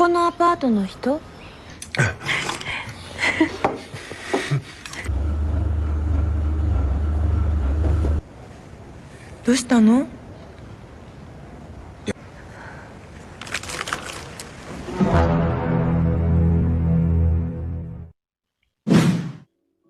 このアパートの人？どうしたの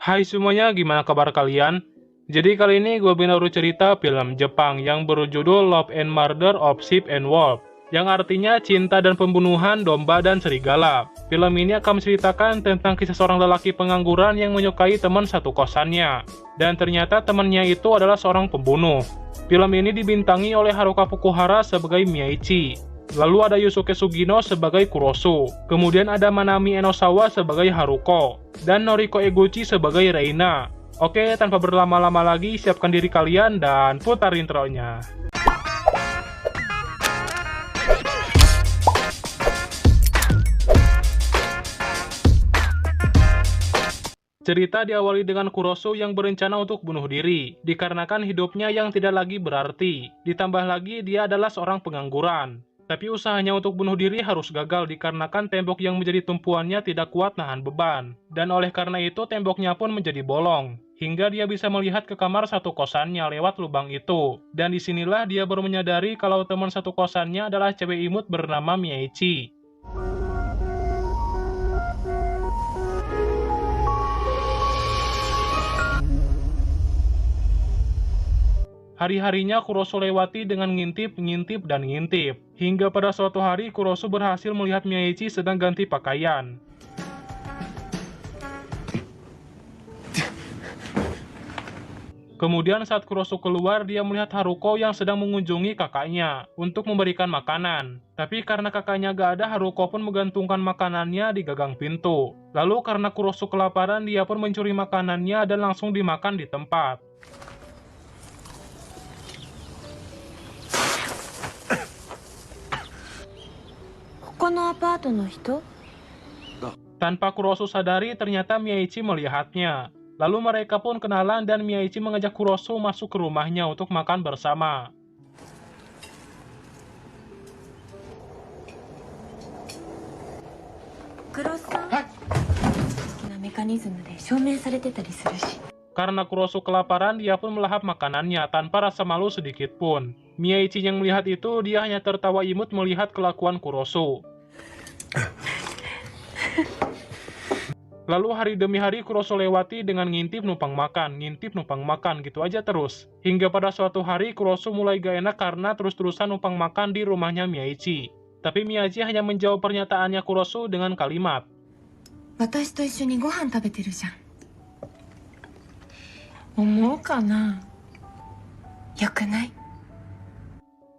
？Hai semuanya, gimana kabar kalian? Jadi kali ini gue baru cerita film Jepang yang berjudul Love and Murder of Sheep and Wolf, yang artinya cinta dan pembunuhan domba dan serigala. Film ini akan menceritakan tentang kisah seorang lelaki pengangguran yang menyukai teman satu kosannya, dan ternyata temannya itu adalah seorang pembunuh. Film ini dibintangi oleh Haruka Fukuhara sebagai Miyaichi, lalu ada Yusuke Sugino sebagai Kurosu, kemudian ada Manami Enosawa sebagai Haruko, dan Noriko Eguchi sebagai Reina. Oke, tanpa berlama-lama lagi, siapkan diri kalian dan putar intronya. Cerita diawali dengan Kurosu yang berencana untuk bunuh diri, dikarenakan hidupnya yang tidak lagi berarti. Ditambah lagi dia adalah seorang pengangguran. Tapi usahanya untuk bunuh diri harus gagal dikarenakan tembok yang menjadi tumpuannya tidak kuat nahan beban. Dan oleh karena itu temboknya pun menjadi bolong, hingga dia bisa melihat ke kamar satu kosannya lewat lubang itu. Dan disinilah dia baru menyadari kalau teman satu kosannya adalah cewek imut bernama Miyaichi. Hari-harinya Kurosu lewati dengan ngintip, dan ngintip. Hingga pada suatu hari Kurosu berhasil melihat Miyaichi sedang ganti pakaian. Kemudian saat Kurosu keluar, dia melihat Haruko yang sedang mengunjungi kakaknya untuk memberikan makanan. Tapi karena kakaknya gak ada, Haruko pun menggantungkan makanannya di gagang pintu. Lalu karena Kurosu kelaparan, dia pun mencuri makanannya dan langsung dimakan di tempat. Tanpa Kurosu sadari, ternyata Miyaichi melihatnya. Lalu mereka pun kenalan dan Miyaichi mengajak Kurosu masuk ke rumahnya untuk makan bersama. Karena Kurosu kelaparan, dia pun melahap makanannya tanpa rasa malu sedikit pun. Miyaichi yang melihat itu, dia hanya tertawa imut melihat kelakuan Kurosu. Lalu hari demi hari Kurosu lewati dengan ngintip numpang makan gitu aja terus. Hingga pada suatu hari Kurosu mulai gak enak karena terus-terusan numpang makan di rumahnya Miyaichi. Tapi Miyaichi hanya menjawab pernyataannya Kurosu dengan kalimat,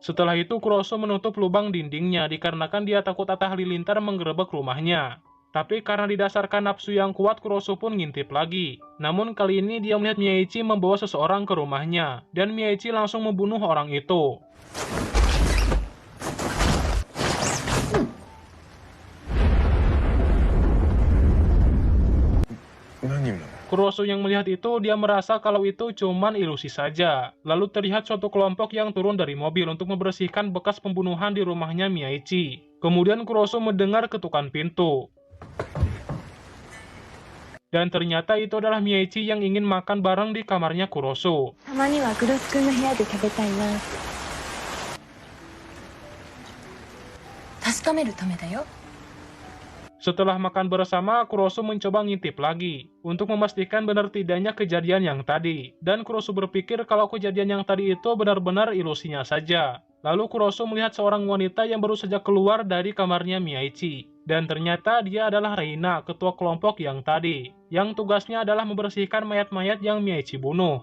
Setelah itu Kurosu menutup lubang dindingnya dikarenakan dia takut Atta Halilintar menggerebek rumahnya. Tapi karena didasarkan nafsu yang kuat, Kurosu pun ngintip lagi. Namun kali ini dia melihat Miyaichi membawa seseorang ke rumahnya, dan Miyaichi langsung membunuh orang itu. Kurosu yang melihat itu, dia merasa kalau itu cuman ilusi saja. Lalu terlihat suatu kelompok yang turun dari mobil untuk membersihkan bekas pembunuhan di rumahnya Miyaichi. Kemudian Kurosu mendengar ketukan pintu. Dan ternyata itu adalah Miyaichi yang ingin makan bareng di kamarnya Kurosu. Setelah makan bersama, Kurosu mencoba ngintip lagi untuk memastikan benar tidaknya kejadian yang tadi. Dan Kurosu berpikir kalau kejadian yang tadi itu benar-benar ilusinya saja. Lalu Kurosu melihat seorang wanita yang baru saja keluar dari kamarnya Miyaichi. Dan ternyata dia adalah Reina, ketua kelompok yang tadi, yang tugasnya adalah membersihkan mayat-mayat yang Miyaichi bunuh.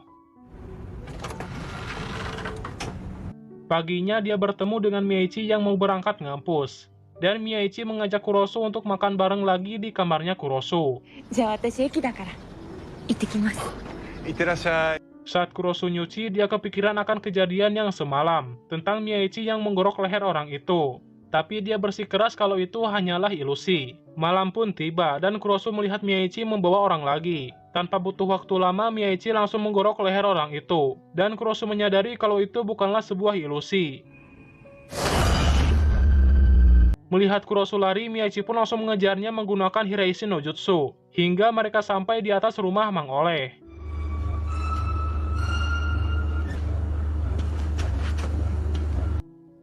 Paginya dia bertemu dengan Miyaichi yang mau berangkat ngampus. Dan Miyaichi mengajak Kurosu untuk makan bareng lagi di kamarnya Kurosu. Saat Kurosu nyuci, dia kepikiran akan kejadian yang semalam, tentang Miyaichi yang menggorok leher orang itu. Tapi dia bersikeras kalau itu hanyalah ilusi. Malam pun tiba, dan Kurosu melihat Miyaichi membawa orang lagi. Tanpa butuh waktu lama, Miyaichi langsung menggorok leher orang itu. Dan Kurosu menyadari kalau itu bukanlah sebuah ilusi. Melihat Kurosu lari, Miyaichi pun langsung mengejarnya menggunakan Hiraishi no Jutsu, hingga mereka sampai di atas rumah Mang Oleh.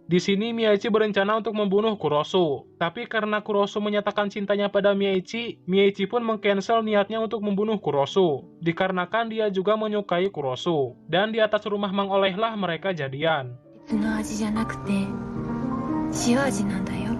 Di sini Miyaichi berencana untuk membunuh Kurosu, tapi karena Kurosu menyatakan cintanya pada Miyaichi, Miyaichi pun mengcancel niatnya untuk membunuh Kurosu, dikarenakan dia juga menyukai Kurosu, dan di atas rumah Mang Oleh lah mereka jadian. 別の味じゃなくて塩味なんだよ。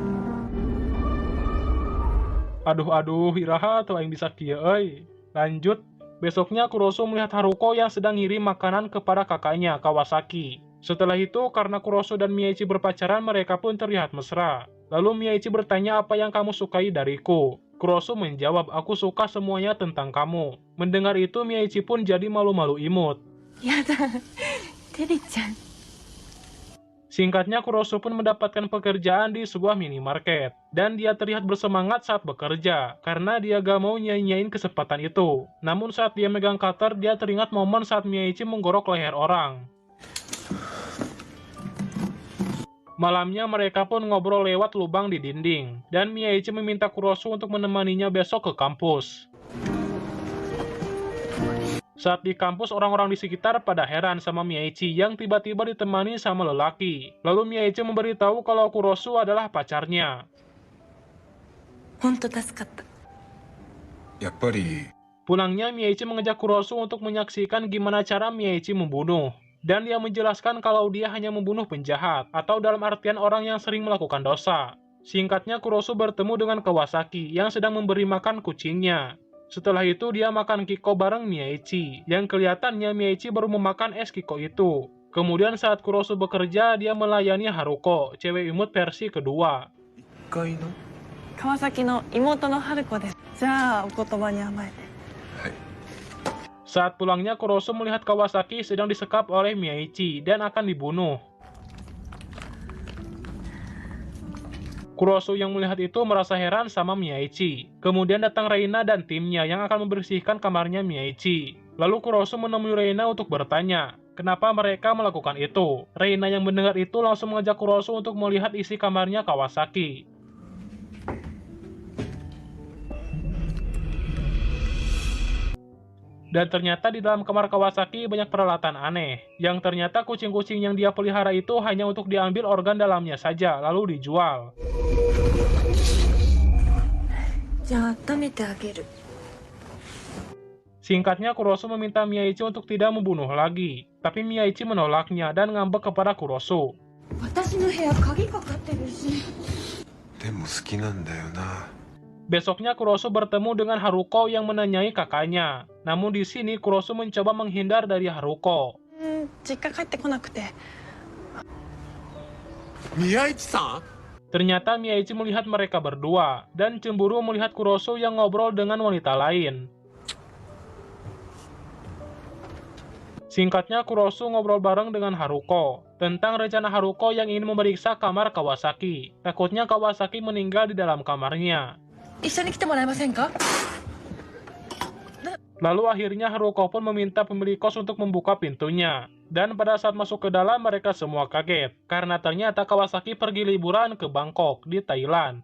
Aduh, iraha tuh yang bisa kieu euy. Lanjut, besoknya Kurosu melihat Haruko yang sedang ngirim makanan kepada kakaknya, Kawasaki. Setelah itu, karena Kurosu dan Miyaichi berpacaran, mereka pun terlihat mesra. Lalu Miyaichi bertanya, apa yang kamu sukai dariku? Kurosu menjawab, aku suka semuanya tentang kamu. Mendengar itu, Miyaichi pun jadi malu-malu imut. やだ、テリちゃん。 Singkatnya, Kurosu pun mendapatkan pekerjaan di sebuah minimarket. Dan dia terlihat bersemangat saat bekerja, karena dia gak mau nyanyain kesempatan itu. Namun saat dia megang cutter, dia teringat momen saat Miyaichi menggorok leher orang. Malamnya mereka pun ngobrol lewat lubang di dinding, dan Miyaichi meminta Kurosu untuk menemaninya besok ke kampus. Saat di kampus, orang-orang di sekitar pada heran sama Miyaichi yang tiba-tiba ditemani sama lelaki. Lalu Miyaichi memberitahu kalau Kurosu adalah pacarnya. ほんと助かった。やっぱり Pulangnya, Miyaichi mengajak Kurosu untuk menyaksikan gimana cara Miyaichi membunuh. Dan dia menjelaskan kalau dia hanya membunuh penjahat, atau dalam artian orang yang sering melakukan dosa. Singkatnya, Kurosu bertemu dengan Kawasaki yang sedang memberi makan kucingnya. Setelah itu, dia makan Kiko bareng Miyaichi, yang kelihatannya Miyaichi baru memakan es Kiko itu. Kemudian saat Kurosu bekerja, dia melayani Haruko, cewek imut versi kedua. 1階の 川崎の妹の春子です。じゃあお言葉に甘えて。 Saat pulangnya, Kurosu melihat Kawasaki sedang disekap oleh Miyaichi dan akan dibunuh. Kurosu yang melihat itu merasa heran sama Miyaichi. Kemudian datang Reina dan timnya yang akan membersihkan kamarnya Miyaichi. Lalu Kurosu menemui Reina untuk bertanya, kenapa mereka melakukan itu. Reina yang mendengar itu langsung mengajak Kurosu untuk melihat isi kamarnya Kawasaki. Dan ternyata di dalam kamar Kawasaki banyak peralatan aneh, yang ternyata kucing-kucing yang dia pelihara itu hanya untuk diambil organ dalamnya saja, lalu dijual. じゃあ温めてあげる。 Singkatnya, Kurosu meminta Miyaichi untuk tidak membunuh lagi, tapi Miyaichi menolaknya dan ngambek kepada Kurosu. 私の部屋鍵かかってるし。でも好きなんだよな。 Besoknya Kurosu bertemu dengan Haruko yang menanyai kakaknya. Namun di sini Kurosu mencoba menghindar dari Haruko. 実家帰ってこなくて。宮市さん Ternyata Miyaichi melihat mereka berdua dan cemburu melihat Kurosu yang ngobrol dengan wanita lain. Singkatnya, Kurosu ngobrol bareng dengan Haruko tentang rencana Haruko yang ingin memeriksa kamar Kawasaki. Takutnya Kawasaki meninggal di dalam kamarnya. 一緒に来てもらえませんか？ Lalu akhirnya Haruko pun meminta pemilik kos untuk membuka pintunya. Dan pada saat masuk ke dalam, mereka semua kaget karena ternyata Kawasaki pergi liburan ke Bangkok di Thailand.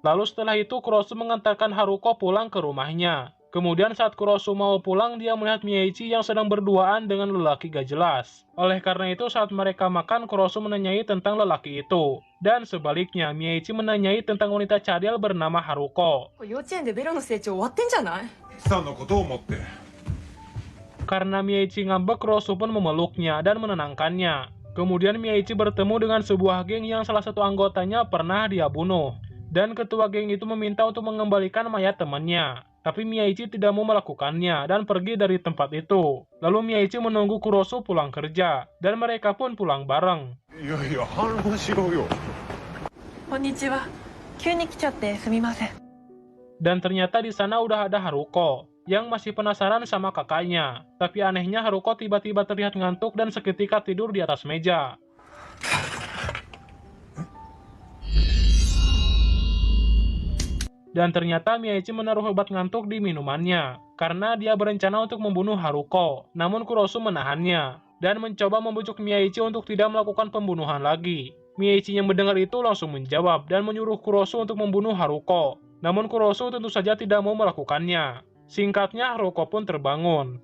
Lalu setelah itu Kurosu mengantarkan Haruko pulang ke rumahnya. Kemudian saat Kurosu mau pulang, dia melihat Miyaichi yang sedang berduaan dengan lelaki gak jelas. Oleh karena itu saat mereka makan, Kurosu menanyai tentang lelaki itu. Dan sebaliknya, Miyaichi menanyai tentang wanita cadel bernama Haruko. 幼稚園でベロの成長終わってんじゃない？ さんのことを思って Karena Miyaichi ngambek, Kurosu pun memeluknya dan menenangkannya. Kemudian Miyaichi bertemu dengan sebuah geng yang salah satu anggotanya pernah dia bunuh. Dan ketua geng itu meminta untuk mengembalikan mayat temannya. Tapi Miyaichi tidak mau melakukannya dan pergi dari tempat itu. Lalu Miyaichi menunggu Kurosu pulang kerja, dan mereka pun pulang bareng. いやいや反論しろよ こんにちは。急に来ちゃってすみません。 Dan ternyata di sana udah ada Haruko, yang masih penasaran sama kakaknya. Tapi anehnya Haruko tiba-tiba terlihat ngantuk dan seketika tidur di atas meja. Dan ternyata Miyaichi menaruh obat ngantuk di minumannya, karena dia berencana untuk membunuh Haruko. Namun Kurosu menahannya, dan mencoba membujuk Miyaichi untuk tidak melakukan pembunuhan lagi. Mieichi yang mendengar itu langsung menjawab dan menyuruh Kurosu untuk membunuh Haruko. Namun Kurosu tentu saja tidak mau melakukannya. Singkatnya, Haruko pun terbangun.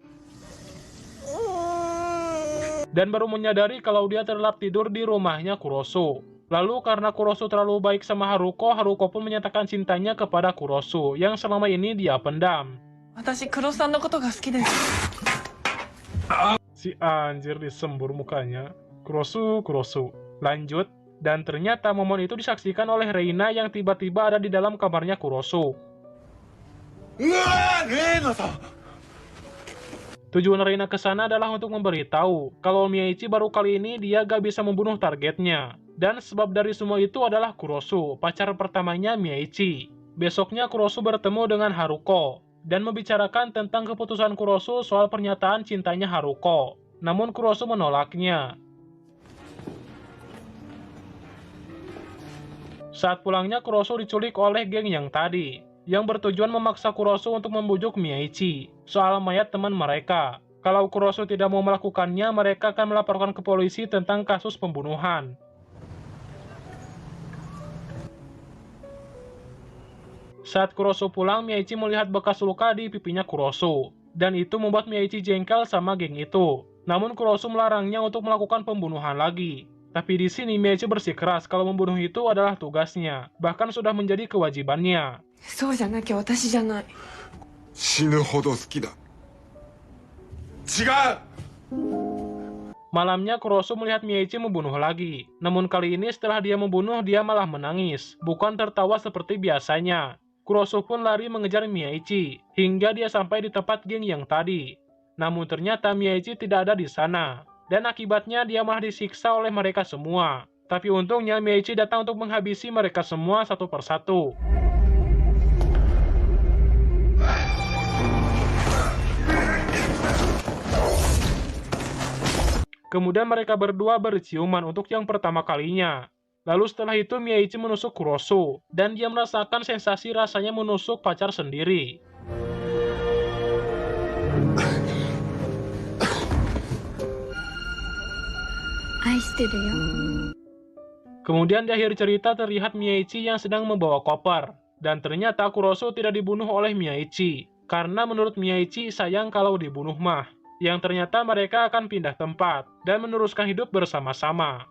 Dan baru menyadari kalau dia terlelap tidur di rumahnya Kurosu. Lalu karena Kurosu terlalu baik sama Haruko, Haruko pun menyatakan cintanya kepada Kurosu yang selama ini dia pendam. 私黒さんのことが好きです。 Si anjir disembur mukanya. Kurosu. Lanjut, dan ternyata momen itu disaksikan oleh Reina yang tiba-tiba ada di dalam kamarnya Kurosu. うわーレーナさん Tujuan Reina ke sana adalah untuk memberitahu kalau Mieichi baru kali ini dia gak bisa membunuh targetnya. Dan sebab dari semua itu adalah Kurosu, pacar pertamanya Mieichi. Besoknya Kurosu bertemu dengan Haruko dan membicarakan tentang keputusan Kurosu soal pernyataan cintanya Haruko. Namun Kurosu menolaknya. Saat pulangnya Kurosu diculik oleh geng yang tadi, yang bertujuan memaksa Kurosu untuk membujuk Mieichi soal mayat teman mereka. Kalau Kurosu tidak mau melakukannya, mereka akan melaporkan ke polisi tentang kasus pembunuhan. Saat Kurosu pulang, Mieichi melihat bekas luka di pipinya Kurosu, dan itu membuat Mieichi jengkel sama geng itu. Namun Kurosu melarangnya untuk melakukan pembunuhan lagi. Tapi di sini Mieichi bersikeras kalau membunuh itu adalah tugasnya, bahkan sudah menjadi kewajibannya. そうじゃなきゃ私じゃない。死ぬほど好きだ違う Malamnya Kurosu melihat Mieichi membunuh lagi. Namun kali ini setelah dia membunuh, dia malah menangis, bukan tertawa seperti biasanya. Kurosu pun lari mengejar Mieichi, hingga dia sampai di tempat geng yang tadi. Namun ternyata Mieichi tidak ada di sana, dan akibatnya dia malah disiksa oleh mereka semua. Tapi untungnya Mieichi datang untuk menghabisi mereka semua satu persatu. Kemudian mereka berdua berciuman untuk yang pertama kalinya. Lalu setelah itu Mieichi menusuk Kurosu, dan dia merasakan sensasi rasanya menusuk pacar sendiri. Kemudian di akhir cerita terlihat Mieichi yang sedang membawa koper, dan ternyata Kurosu tidak dibunuh oleh Mieichi, karena menurut Mieichi sayang kalau dibunuh mah. Yang ternyata mereka akan pindah tempat dan meneruskan hidup bersama-sama.